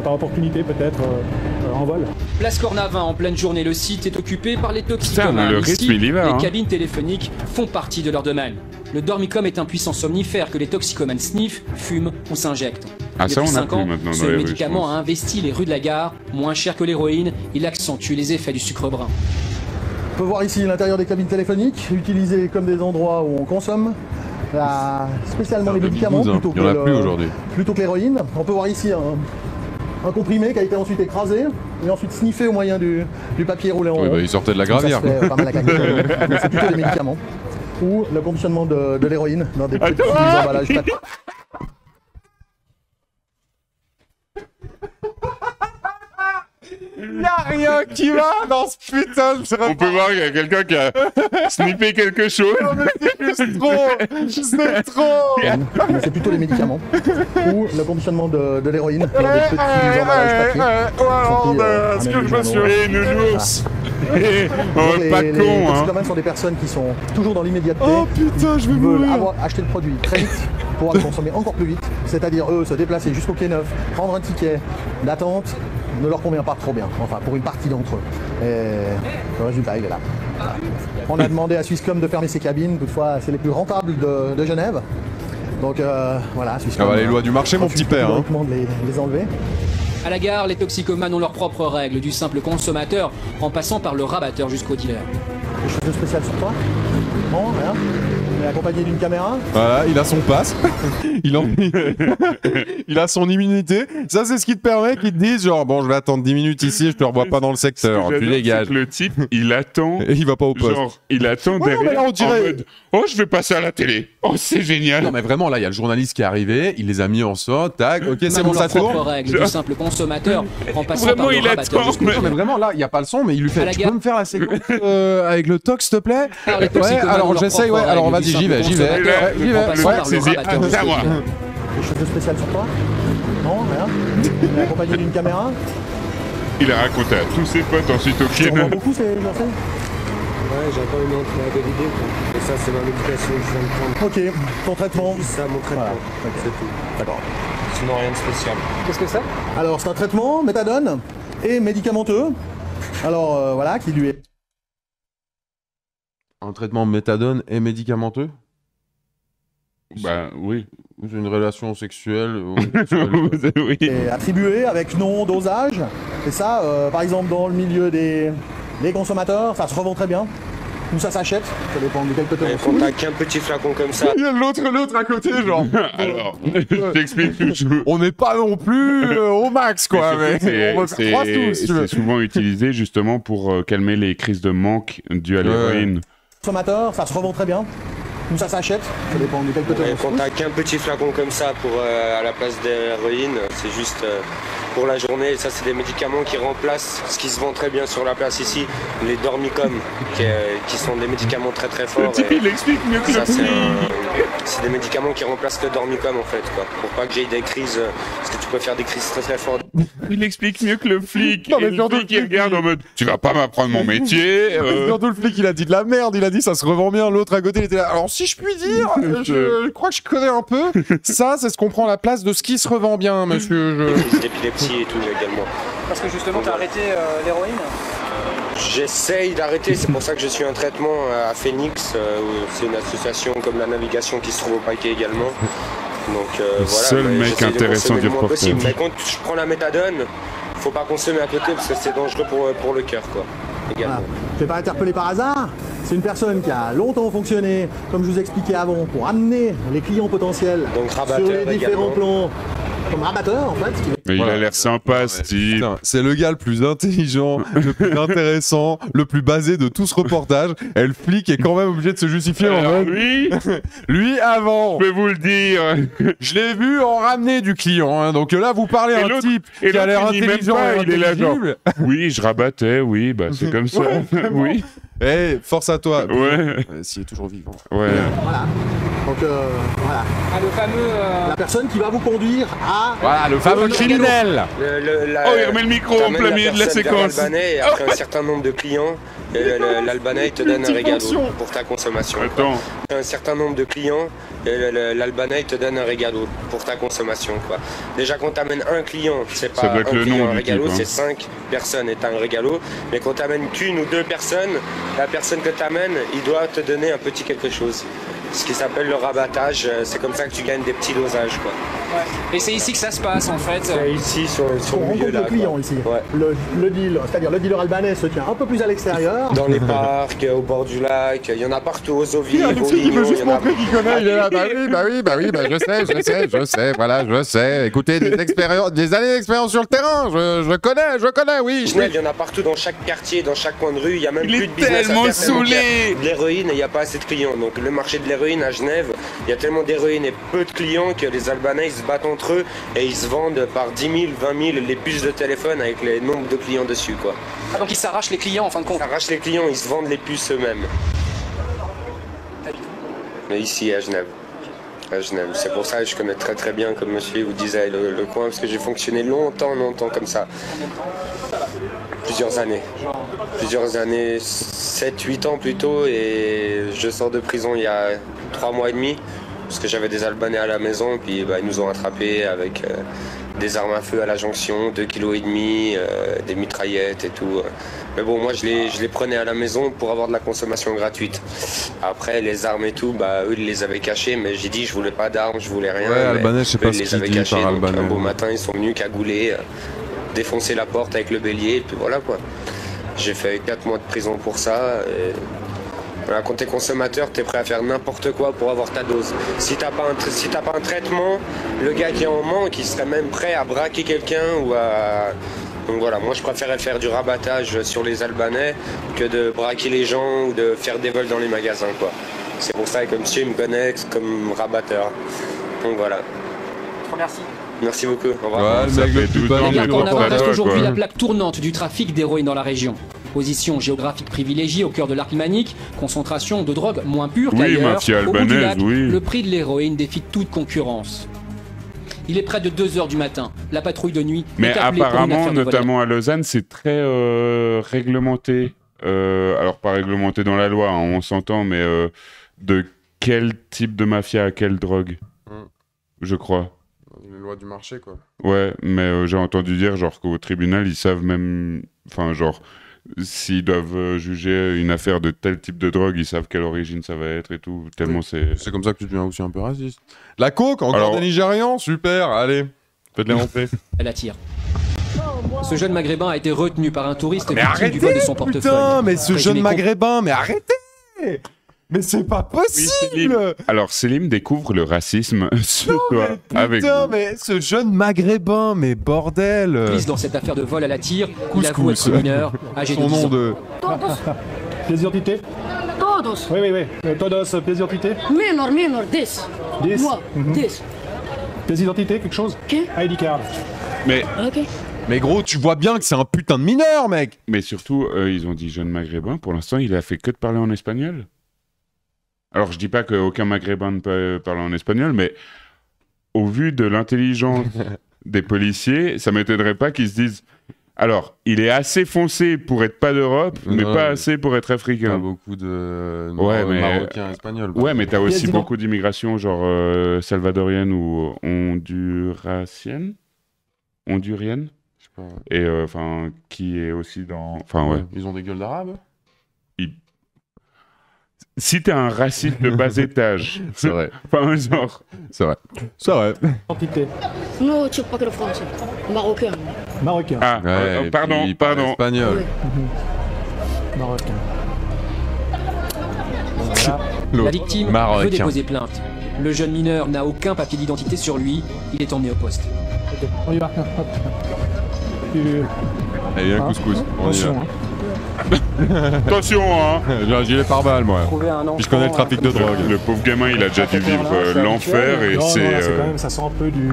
[SPEAKER 7] par opportunité peut-être, en vol.
[SPEAKER 4] Place Cornavin, en pleine journée, le site est occupé par les toxicomanes.
[SPEAKER 1] Le rythme, il y va,
[SPEAKER 4] les cabines téléphoniques font partie de leur domaine. Le dormicum est un puissant somnifère que les toxicomanes sniffent, fument ou s'injectent.
[SPEAKER 1] Ah, ça,
[SPEAKER 4] Depuis
[SPEAKER 1] on a
[SPEAKER 4] 5
[SPEAKER 1] plus
[SPEAKER 4] ans,
[SPEAKER 1] maintenant
[SPEAKER 4] ce
[SPEAKER 1] dans les rues,
[SPEAKER 4] médicament
[SPEAKER 1] je
[SPEAKER 4] a investi les rues de la gare. Moins cher que l'héroïne, il accentue les effets du sucre brun.
[SPEAKER 5] On peut voir ici l'intérieur des cabines téléphoniques, utilisées comme des endroits où on consomme spécialement les médicaments plutôt que l'héroïne. On peut voir ici un comprimé qui a été ensuite écrasé et ensuite sniffé au moyen du papier roulé en haut.
[SPEAKER 2] Oui, bah, il sortait de la gravière.
[SPEAKER 5] Ça se fait pas mal à cacahuètes, mais c'est plutôt des médicaments. Ou le conditionnement de l'héroïne dans des petits emballages papier.
[SPEAKER 2] Il n'y a rien qui va dans ce putain de
[SPEAKER 1] On peut voir qu'il y a quelqu'un qui a sniffé quelque chose.
[SPEAKER 2] Non mais c'est juste trop. C'est trop.
[SPEAKER 5] Mais c'est plutôt les médicaments. Ou le conditionnement de l'héroïne dans des petits emballages papier.
[SPEAKER 1] Est-ce que je me suis nounours. Pas
[SPEAKER 5] Les
[SPEAKER 1] con, hein.
[SPEAKER 5] toxicomanes sont des personnes qui sont toujours dans l'immédiateté.
[SPEAKER 2] Oh putain, je vais mourir.
[SPEAKER 5] Acheter le produit très vite, pouvoir le consommer encore plus vite. C'est-à-dire eux se déplacer jusqu'au quai neuf, prendre un ticket d'attente ne leur convient pas trop bien. Enfin, pour une partie d'entre eux. Et le résultat, il est là. On a demandé à Swisscom de fermer ses cabines. Toutefois, c'est les plus rentables de Genève. Donc voilà, Swisscom.
[SPEAKER 2] Les lois du marché, mon petit père.
[SPEAKER 5] De les enlever.
[SPEAKER 4] À la gare, les toxicomanes ont leurs propres règles, du simple consommateur en passant par le rabatteur jusqu'au dealer.
[SPEAKER 5] Quelque chose de spécial sur toi? Non, rien. On est accompagné d'une caméra.
[SPEAKER 2] Voilà, il a son pass. il a son immunité. Ça, c'est ce qui te permet qu'ils te disent genre, bon, je vais attendre 10 minutes ici, je te revois pas dans le secteur. Tu dégages.
[SPEAKER 1] Le type, il attend.
[SPEAKER 2] Et il va pas au poste.
[SPEAKER 1] Genre, il attend derrière.
[SPEAKER 2] On dirait...
[SPEAKER 1] en mode, oh, je vais passer à la télé. Oh, c'est génial.
[SPEAKER 2] Non, mais vraiment, là, il y a le journaliste qui est arrivé. Il les a mis en sorte. Tac, ok, c'est bon, ça tourne.
[SPEAKER 4] Règles, du simple consommateur en passant
[SPEAKER 1] Vraiment,
[SPEAKER 4] par le
[SPEAKER 1] il
[SPEAKER 4] rabatteur
[SPEAKER 1] attend.
[SPEAKER 4] jusqu'au
[SPEAKER 2] Non, mais vraiment, là, il n'y a pas le son, mais il lui fait. Tu peux me faire la séquence avec le tox, s'il te plaît? Ouais, alors j'essaye, ouais. Alors vas-y, j'y vais.
[SPEAKER 1] C'est à moi.
[SPEAKER 5] Quelque chose de spécial sur toi? Non, rien. On est accompagné d'une caméra.
[SPEAKER 1] Il a raconté à tous ses potes ensuite au
[SPEAKER 5] Tu en vois
[SPEAKER 1] film.
[SPEAKER 5] beaucoup, c'est j'en sais.
[SPEAKER 9] Ouais, j'ai encore une entrée à valider. Et ça, c'est ma médication que je viens de prendre.
[SPEAKER 5] Ok, ton traitement.
[SPEAKER 9] C'est ça, mon traitement.
[SPEAKER 5] Voilà.
[SPEAKER 9] C'est tout.
[SPEAKER 5] D'accord.
[SPEAKER 9] Sinon, rien de spécial.
[SPEAKER 3] Qu'est-ce que c'est?
[SPEAKER 5] Alors, c'est un traitement méthadone et médicamenteux. Alors, voilà, qui lui est.
[SPEAKER 2] Un traitement méthadone et médicamenteux?
[SPEAKER 1] Bah oui.
[SPEAKER 2] C'est une relation sexuelle.
[SPEAKER 1] Oui.
[SPEAKER 5] est attribué avec nom, dosage. Et ça, par exemple, dans le milieu des consommateurs, ça se revend très bien. Ou ça s'achète, ça dépend de quel côté on
[SPEAKER 9] Quand t'as qu'un petit flacon comme ça.
[SPEAKER 2] Il y a l'autre à côté, genre.
[SPEAKER 1] Alors, je t'explique toujours.
[SPEAKER 2] On n'est pas non plus au max, quoi. Mais
[SPEAKER 1] c'est souvent utilisé justement pour calmer les crises de manque dues à l'héroïne.
[SPEAKER 5] Consommateur, ça se revend très bien. Ou ça s'achète, ça dépend de quel côté on
[SPEAKER 9] Quand t'as qu'un petit flacon comme ça pour à la place de l'héroïne, c'est juste pour la journée. Et ça, c'est des médicaments qui remplacent ce qui se vend très bien sur la place ici, les dormicum, qui sont des médicaments très très forts.
[SPEAKER 1] Le type, il explique mieux que
[SPEAKER 9] ça,
[SPEAKER 1] le flic.
[SPEAKER 9] c'est des médicaments qui remplacent le dormicum en fait, quoi, pour pas que j'aie des crises, parce que tu peux faire des crises très très fortes.
[SPEAKER 1] Il explique mieux que le flic.
[SPEAKER 2] Non, mais
[SPEAKER 1] et le
[SPEAKER 2] surtout
[SPEAKER 1] flic, il regarde en mode, tu vas pas m'apprendre mon métier.
[SPEAKER 2] Surtout le flic, il a dit de la merde. Il a dit ça se revend bien. L'autre à côté, il était là. Alors, si je puis dire, je crois que je connais un peu. Ça, c'est ce qu'on prend la place de ce qui se revend bien, monsieur.
[SPEAKER 9] Des crises d'épilepsie et tout également.
[SPEAKER 3] Parce que justement, t'as arrêté l'héroïne?
[SPEAKER 9] J'essaye d'arrêter, c'est pour ça que je suis un traitement à Phoenix, c'est une association comme la navigation qui se trouve au Paquet également. Donc voilà,
[SPEAKER 1] seul mec intéressant du reportage.
[SPEAKER 9] Mais quand je prends la méthadone, faut pas consommer à côté parce que c'est dangereux pour le cœur, quoi. Également.
[SPEAKER 5] Voilà. Je ne fais pas interpeller par hasard. C'est une personne qui a longtemps fonctionné, comme je vous expliquais avant, pour amener les clients potentiels
[SPEAKER 9] donc,
[SPEAKER 5] sur les différents plans. Comme rabatteur, en fait.
[SPEAKER 1] Mais il a l'air sympa, Steve.
[SPEAKER 2] C'est le gars le plus intelligent, le plus intéressant, le plus basé de tout ce reportage. Et le flic est quand même obligé de se justifier en mode. Lui, avant.
[SPEAKER 1] Je peux vous le dire.
[SPEAKER 2] Je l'ai vu en ramener du client. Hein. Donc là, vous parlez à un type qui a l'air intelligent et
[SPEAKER 1] il est là, genre. Oui, je rabattais, oui, bah c'est comme ça. Oui.
[SPEAKER 2] Eh, force à toi.
[SPEAKER 1] Ouais.
[SPEAKER 2] S'il est toujours vivant.
[SPEAKER 1] Ouais.
[SPEAKER 5] Voilà. Donc voilà.
[SPEAKER 3] Ah, le fameux.
[SPEAKER 5] La personne qui va vous conduire à.
[SPEAKER 2] Voilà, le fameux criminel.
[SPEAKER 1] Oh, il remet le micro en plein milieu de la séquence.
[SPEAKER 9] Et après un certain nombre de clients, et l'Albanais te donne un régalo pour ta consommation.
[SPEAKER 1] Attends.
[SPEAKER 9] Un certain nombre de clients, l'Albanais te donne un régalo pour ta consommation, quoi. Déjà, quand t'amènes un client, c'est pas un client un régalo, c'est 5 personnes et t'as un régalo. Mais quand t'amènes qu'une ou 2 personnes, la personne que t'amènes, il doit te donner un petit quelque chose. Ce qui s'appelle le rabattage, c'est comme ça que tu gagnes des petits dosages, quoi.
[SPEAKER 4] Ouais. Et c'est ici que ça se passe en fait.
[SPEAKER 9] C'est ici sur
[SPEAKER 5] On
[SPEAKER 9] le milieu
[SPEAKER 5] rencontre
[SPEAKER 9] là.
[SPEAKER 5] le client ici.
[SPEAKER 9] Ouais.
[SPEAKER 5] Le deal, c'est-à-dire le dealer albanais se tient un peu plus à l'extérieur.
[SPEAKER 9] Dans les parcs, au bord du lac, il y en a partout, aux Ovies,
[SPEAKER 2] Il
[SPEAKER 9] aux
[SPEAKER 2] veut
[SPEAKER 9] Lignons,
[SPEAKER 2] juste
[SPEAKER 9] il y en a
[SPEAKER 2] montrer qu'il connaît, il est là. Je sais, je sais. Écoutez, des années d'expérience sur le terrain, je connais, oui.
[SPEAKER 9] Genève, il y en a partout dans chaque quartier, dans chaque coin de rue, il y a même plus de business à
[SPEAKER 1] tellement
[SPEAKER 9] faire.
[SPEAKER 1] saoulé.
[SPEAKER 9] De l'héroïne et il n'y a pas assez de clients. Donc le marché de l'héroïne à Genève, il y a tellement d'héroïne et peu de clients que les Albanais ils se battent entre eux et ils se vendent par 10 000, 20 000 les puces de téléphone avec les nombres de clients dessus, quoi.
[SPEAKER 4] Ah, donc ils s'arrachent les clients en fin de compte.
[SPEAKER 9] Ils s'arrachent les clients, ils se vendent les puces eux-mêmes. Mais ici à Genève. À Genève. C'est pour ça que je connais très bien, comme monsieur vous disait, le coin, parce que j'ai fonctionné longtemps comme ça. Plusieurs années, 7-8 ans plutôt, et je sors de prison il y a 3 mois et demi, parce que j'avais des Albanais à la maison, puis ils nous ont attrapés avec des armes à feu à la jonction, 2,5 kg, des mitraillettes et tout. Mais bon, moi je les prenais à la maison pour avoir de la consommation gratuite. Après, les armes et tout, eux ils les avaient cachées, mais j'ai dit je voulais pas d'armes, je voulais rien.
[SPEAKER 2] Ouais, Albanais, je sais pas ce qu'il dit par Albanais.
[SPEAKER 9] Un beau matin, ils sont venus cagouler, défoncer la porte avec le bélier, et puis voilà quoi. J'ai fait 4 mois de prison pour ça. Et voilà, quand t'es consommateur, t'es prêt à faire n'importe quoi pour avoir ta dose. Si t'as pas un traitement, le gars qui est en manque, il serait même prêt à braquer quelqu'un ou à... Donc voilà, moi je préférais faire du rabattage sur les Albanais que de braquer les gens ou de faire des vols dans les magasins, quoi. C'est pour ça que monsieur il me connaît comme rabatteur. Donc voilà.
[SPEAKER 4] Merci.
[SPEAKER 9] Merci beaucoup. Au revoir.
[SPEAKER 2] Ouais, le mec le plus
[SPEAKER 4] La gare Cornavin reste aujourd'hui
[SPEAKER 1] quoi.
[SPEAKER 4] la plaque tournante du trafic d'héroïne dans la région. Position géographique privilégiée au cœur de l'arc lémanique, concentration de drogue moins pure
[SPEAKER 1] Oui,
[SPEAKER 4] qu'ailleurs.
[SPEAKER 1] mafia
[SPEAKER 4] Au bout du
[SPEAKER 1] albanaise,
[SPEAKER 4] lac,
[SPEAKER 1] oui.
[SPEAKER 4] le prix de l'héroïne défie toute concurrence. Il est près de 2 h du matin. La patrouille de nuit
[SPEAKER 1] Mais
[SPEAKER 4] est appelée pour une
[SPEAKER 1] apparemment,
[SPEAKER 4] affaire de
[SPEAKER 1] notamment à Lausanne, c'est très réglementé. Alors pas réglementé dans la loi, hein, on s'entend, mais de quel type de mafia à quelle drogue, je crois.
[SPEAKER 2] Les lois du marché, quoi.
[SPEAKER 1] Ouais, mais j'ai entendu dire genre qu'au tribunal, ils savent même... Enfin, genre, s'ils doivent juger une affaire de tel type de drogue, ils savent quelle origine ça va être et tout, tellement c'est...
[SPEAKER 2] C'est comme ça que tu deviens aussi un peu raciste. La coke, encore
[SPEAKER 1] Alors-
[SPEAKER 2] des Nigérians, super, allez, faites-les rentrer.
[SPEAKER 4] Elle attire. Ce jeune maghrébin a été retenu par un touriste
[SPEAKER 2] Mais
[SPEAKER 4] victime du vol de son portefeuille.
[SPEAKER 2] putain, mais ce
[SPEAKER 4] Présumé
[SPEAKER 2] jeune maghrébin, mais arrêtez. Mais c'est pas possible.
[SPEAKER 1] Alors, Selim découvre le racisme ce soir avec
[SPEAKER 2] Putain,
[SPEAKER 1] vous.
[SPEAKER 2] mais ce jeune maghrébin, mais bordel.
[SPEAKER 4] complice dans cette affaire de vol à la tire. Il avoue
[SPEAKER 2] Couscous.
[SPEAKER 4] être mineur, âgé de
[SPEAKER 2] Son
[SPEAKER 4] 10
[SPEAKER 2] nom
[SPEAKER 4] ans.
[SPEAKER 2] de...
[SPEAKER 7] Pièce d'identité
[SPEAKER 10] Todos.
[SPEAKER 7] Oui. Todos, pièce d'identité
[SPEAKER 10] Minor, 10.
[SPEAKER 7] 10.
[SPEAKER 10] Moi, 10.
[SPEAKER 7] Pièce d'identité, quelque chose
[SPEAKER 10] Ok.
[SPEAKER 7] ID card.
[SPEAKER 1] Mais,
[SPEAKER 10] Ok.
[SPEAKER 2] Mais gros, tu vois bien que c'est un putain de mineur, mec.
[SPEAKER 1] mais surtout, ils ont dit jeune maghrébin. Pour l'instant, il a fait que de parler en espagnol. Alors, je dis pas qu'aucun maghrébin ne peut parler en espagnol, mais au vu de l'intelligence des policiers, ça m'étonnerait pas qu'ils se disent... Alors, il est assez foncé pour être pas d'Europe, mais
[SPEAKER 2] Non,
[SPEAKER 1] pas
[SPEAKER 2] mais-
[SPEAKER 1] assez pour être
[SPEAKER 2] Il y a
[SPEAKER 1] africain.
[SPEAKER 2] beaucoup de
[SPEAKER 1] Ouais, mais-
[SPEAKER 2] Marocains, Espagnols.
[SPEAKER 1] Ouais, mais t'as aussi
[SPEAKER 7] Quasiment.
[SPEAKER 1] beaucoup d'immigration, genre salvadorienne ou hondurienne. Hondurienne.
[SPEAKER 2] Je sais pas.
[SPEAKER 1] Et enfin, qui est aussi dans. Enfin, ouais.
[SPEAKER 2] Ils ont des gueules d'arabes.
[SPEAKER 1] Si t'es un raciste de bas étage.
[SPEAKER 2] C'est vrai.
[SPEAKER 1] Enfin, genre.
[SPEAKER 2] C'est vrai. C'est vrai.
[SPEAKER 7] Identité.
[SPEAKER 10] Non, tu pas que le français. Marocain.
[SPEAKER 7] Marocain.
[SPEAKER 1] Ah,
[SPEAKER 2] Ouais, et
[SPEAKER 1] pardon,
[SPEAKER 2] puis il parle
[SPEAKER 1] pardon.
[SPEAKER 2] Espagnol.
[SPEAKER 7] Marocain.
[SPEAKER 4] La victime
[SPEAKER 2] Marocain.
[SPEAKER 4] veut déposer plainte. Le jeune mineur n'a aucun papier d'identité sur lui. Il est emmené au poste.
[SPEAKER 7] Ok, on y va. Hop.
[SPEAKER 2] Allez, viens, couscous. On y va.
[SPEAKER 7] Attention, hein.
[SPEAKER 1] Attention, hein.
[SPEAKER 2] J'ai un gilet pare-balles, moi.
[SPEAKER 3] Trouver un
[SPEAKER 2] Puis je connais le
[SPEAKER 3] enfant,
[SPEAKER 2] trafic de drogue.
[SPEAKER 1] Le pauvre gamin, il a déjà dû vivre l'enfer et
[SPEAKER 7] Non,
[SPEAKER 1] c'est.
[SPEAKER 7] non, là, c'est quand même, ça sent un peu du...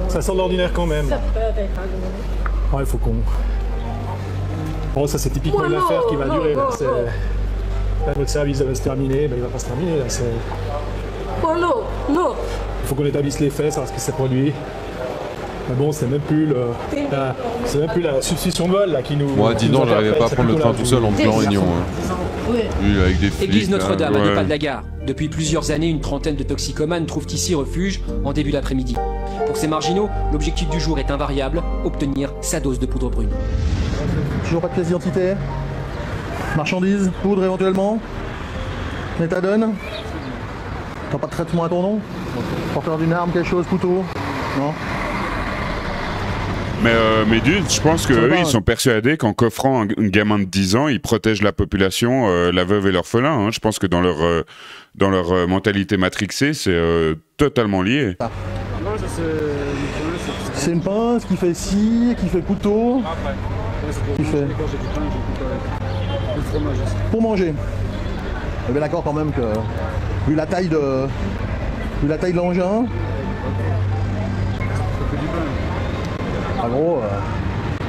[SPEAKER 7] Ça sent de l'ordinaire quand même. Ouais, il faut qu'on... Bon, ça c'est typiquement une affaire qui va durer. Là, là notre service va se terminer, ben, il va pas se terminer. Là,
[SPEAKER 10] Oh non, non.
[SPEAKER 7] il faut qu'on établisse les faits, savoir ce qui s'est produit. Mais bon, c'est même plus la substitution de vol là qui nous.
[SPEAKER 2] Moi, à 10 ans, j'arrivais pas à prendre le train tout seul en plein Réunion.
[SPEAKER 10] Oui.
[SPEAKER 2] Avec des flics,
[SPEAKER 4] Église Notre-Dame, à 2
[SPEAKER 1] Ouais.
[SPEAKER 4] pas de la gare. Depuis plusieurs années, une trentaine de toxicomanes trouvent ici refuge en début d'après-midi. Pour ces marginaux, l'objectif du jour est invariable, obtenir sa dose de poudre brune.
[SPEAKER 5] Toujours pas de pièce d'identité. Marchandises, poudre éventuellement. Méthadone. T'as pas de traitement à ton nom? Porteur d'une arme, quelque chose, couteau? Non?
[SPEAKER 1] Mais dude, je pense
[SPEAKER 5] Ça va,
[SPEAKER 1] qu'eux,
[SPEAKER 5] ouais.
[SPEAKER 1] ils sont persuadés qu'en coffrant un gamin de 10 ans, ils protègent la population, la veuve et l'orphelin. Hein. Je pense que dans leur mentalité matrixée, c'est totalement lié.
[SPEAKER 5] C'est une pince qui fait scie, qui fait couteau. Qui fait... Pour manger. On est bien d'accord quand même que, vu la taille de l'engin, en gros,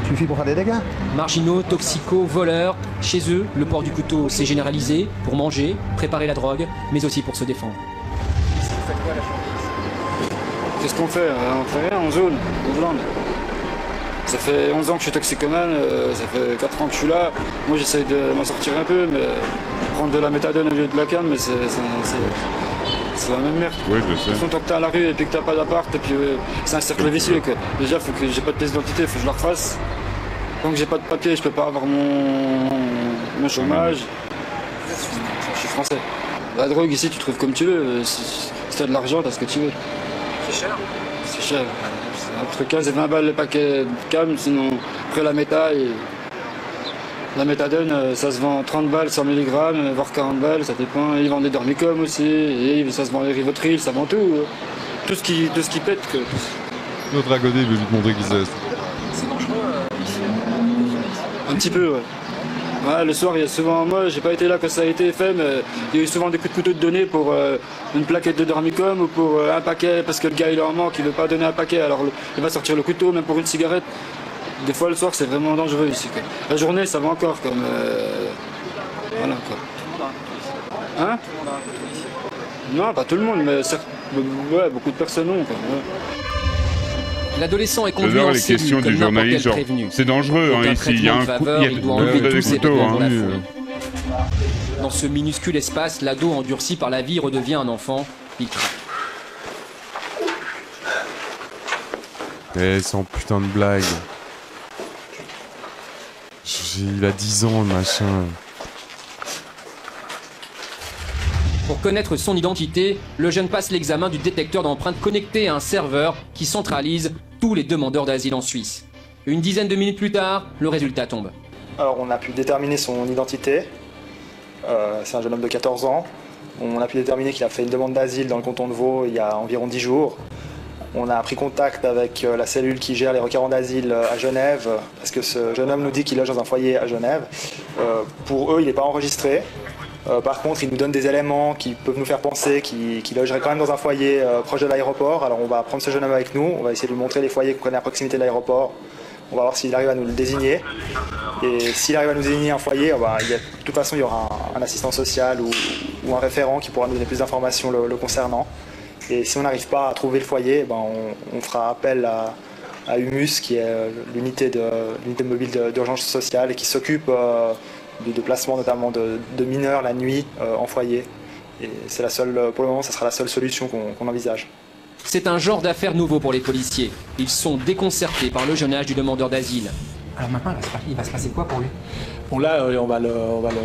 [SPEAKER 5] suffit pour faire des dégâts.
[SPEAKER 4] Marginaux, toxicos, voleurs, chez eux, le port du couteau s'est généralisé pour manger, préparer la drogue, mais aussi pour se défendre.
[SPEAKER 11] Qu'est-ce qu'on fait? On fait rien, on zone, on blinde. Ça fait 11 ans que je suis toxicomane, ça fait 4 ans que je suis là. Moi j'essaye de m'en sortir un peu, mais prendre de la méthadone au lieu de la canne, mais c'est la même merde.
[SPEAKER 1] Oui, je sais.
[SPEAKER 11] De toute façon, tant que t'es à la rue et puis que t'as pas d'appart, et puis c'est un cercle vicieux. Quoi. Déjà, faut que j'ai pas de pièce d'identité, faut que je la refasse. Tant que j'ai pas de papier, je peux pas avoir mon chômage. Je suis français. La drogue ici, tu trouves comme tu veux. Si t'as de l'argent, t'as ce que tu veux.
[SPEAKER 8] C'est cher.
[SPEAKER 11] C'est cher. C'est entre 15 et 20 balles le paquet de cam, sinon après la méthadone, ça se vend 30 balles, 100 mg, voire 40 balles, ça dépend. Ils vendent des dormicum aussi, et ça se vend les Rivotril, ça vend tout. Tout ce qui pète. Que...
[SPEAKER 2] Notre dragonné veut vite montrer qu'il sait.
[SPEAKER 8] C'est dangereux ici.
[SPEAKER 11] Un petit peu, ouais. Ouais, le soir, il y a souvent, moi j'ai pas été là quand ça a été fait, mais il y a eu souvent des coups de couteau de donner pour une plaquette de dormicum ou pour un paquet, parce que le gars il en manque, il veut pas donner un paquet, alors il va sortir le couteau, même pour une cigarette. Des fois le soir c'est vraiment dangereux ici. Quoi. La journée ça va encore comme. Voilà quoi. Hein? Non, pas tout le monde, mais certes, ouais, beaucoup de personnes ont. Quoi, ouais.
[SPEAKER 4] L'adolescent est conduit
[SPEAKER 1] J'adore
[SPEAKER 4] en
[SPEAKER 1] les
[SPEAKER 4] cellule
[SPEAKER 1] questions
[SPEAKER 4] comme
[SPEAKER 1] du
[SPEAKER 4] n'importe
[SPEAKER 1] journaliste,
[SPEAKER 4] quel
[SPEAKER 1] genre,
[SPEAKER 4] prévenu.
[SPEAKER 1] c'est dangereux
[SPEAKER 4] Aucun
[SPEAKER 1] hein, ici, il y a
[SPEAKER 4] traitement
[SPEAKER 1] un
[SPEAKER 4] de
[SPEAKER 1] coup,
[SPEAKER 4] faveur, il doit enlever
[SPEAKER 1] des
[SPEAKER 4] tous ses
[SPEAKER 1] couteaux.
[SPEAKER 4] vêtements pour la
[SPEAKER 1] Hein.
[SPEAKER 4] foule. Dans ce minuscule espace, l'ado endurci par la vie redevient un enfant. Il craque.
[SPEAKER 2] Eh, sans putain de blague. Il a 10 ans, machin.
[SPEAKER 4] Pour connaître son identité, le jeune passe l'examen du détecteur d'empreintes connecté à un serveur qui centralise tous les demandeurs d'asile en Suisse. Une dizaine de minutes plus tard, le résultat tombe.
[SPEAKER 12] Alors on a pu déterminer son identité. C'est un jeune homme de 14 ans. On a pu déterminer qu'il a fait une demande d'asile dans le canton de Vaud il y a environ 10 jours. On a pris contact avec la cellule qui gère les requérants d'asile à Genève, parce que ce jeune homme nous dit qu'il loge dans un foyer à Genève. Pour eux, il n'est pas enregistré. Par contre, ils nous donnent des éléments qui peuvent nous faire penser qu'il logerait quand même dans un foyer proche de l'aéroport. Alors on va prendre ce jeune homme avec nous, on va essayer de lui montrer les foyers qu'on connaît à proximité de l'aéroport. On va voir s'il arrive à nous le désigner. Et s'il arrive à nous désigner un foyer, de toute façon, il y aura un assistant social ou un référent qui pourra nous donner plus d'informations le concernant. Et si on n'arrive pas à trouver le foyer, on fera appel à Humus, qui est l'unité mobile d'urgence sociale et qui s'occupe de placement notamment de mineurs la nuit en foyer. Et c'est pour le moment, ça sera la seule solution qu'on envisage.
[SPEAKER 4] C'est un genre d'affaire nouveau pour les policiers. Ils sont déconcertés par le jeune âge du demandeur d'asile.
[SPEAKER 3] Alors maintenant, il va se passer quoi pour lui?
[SPEAKER 7] Bon là, on va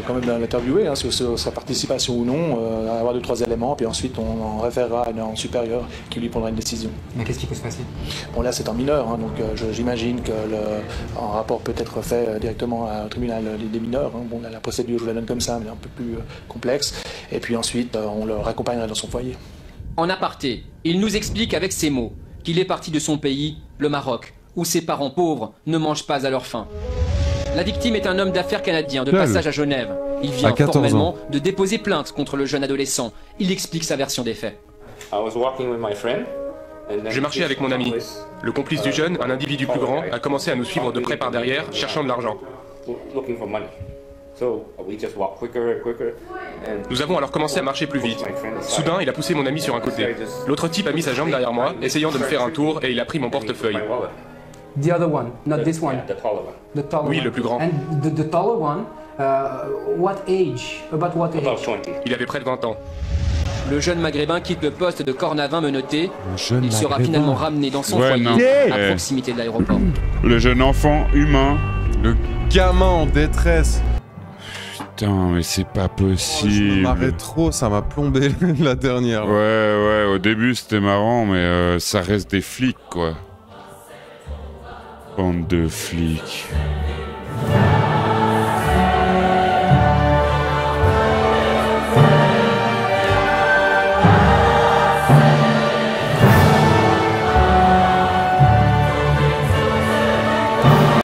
[SPEAKER 7] quand même l'interviewer sur sa participation ou non, avoir 2-3 éléments, puis ensuite on en référera à un supérieur qui lui prendra une décision.
[SPEAKER 3] Mais qu'est-ce qui peut se passer?
[SPEAKER 7] Bon là c'est un mineur, hein, donc j'imagine qu'un rapport peut être fait directement au tribunal des mineurs. Hein. Bon là, la procédure je vous la donne comme ça, mais un peu plus complexe. Et puis ensuite on le raccompagnera dans son foyer.
[SPEAKER 4] En aparté, il nous explique avec ces mots qu'il est parti de son pays, le Maroc, où ses parents pauvres ne mangent pas à leur faim. La victime est un homme d'affaires canadien de passage à Genève. Il vient formellement de déposer plainte contre le jeune adolescent. Il explique sa version des faits.
[SPEAKER 13] J'ai marché avec mon ami. Le complice du jeune, un individu plus grand, a commencé à nous suivre de près par derrière, cherchant de l'argent. Nous avons alors commencé à marcher plus vite. Soudain, il a poussé mon ami sur un côté. L'autre type a mis sa jambe derrière moi, essayant de me faire un tour, et il a pris mon portefeuille.
[SPEAKER 3] The other one, not this one. The taller
[SPEAKER 13] Oui,
[SPEAKER 3] one.
[SPEAKER 13] le plus grand.
[SPEAKER 3] And the taller one, what age? About what age?
[SPEAKER 13] Il avait près de 20 ans.
[SPEAKER 4] Le jeune maghrébin quitte le poste de Cornavin menotté.
[SPEAKER 2] jeune
[SPEAKER 4] Il sera
[SPEAKER 2] maghrébin.
[SPEAKER 4] finalement ramené dans son
[SPEAKER 1] Ouais,
[SPEAKER 4] foyer,
[SPEAKER 1] non.
[SPEAKER 4] à
[SPEAKER 1] Eh.
[SPEAKER 4] proximité de l'aéroport.
[SPEAKER 1] Le jeune enfant humain.
[SPEAKER 2] Le gamin en détresse.
[SPEAKER 1] Putain, mais c'est pas
[SPEAKER 2] Je
[SPEAKER 1] possible.
[SPEAKER 2] m'arrête trop, ça m'a plombé la dernière.
[SPEAKER 1] Ouais, au début c'était marrant, mais ça reste des flics, quoi. Bande de flics.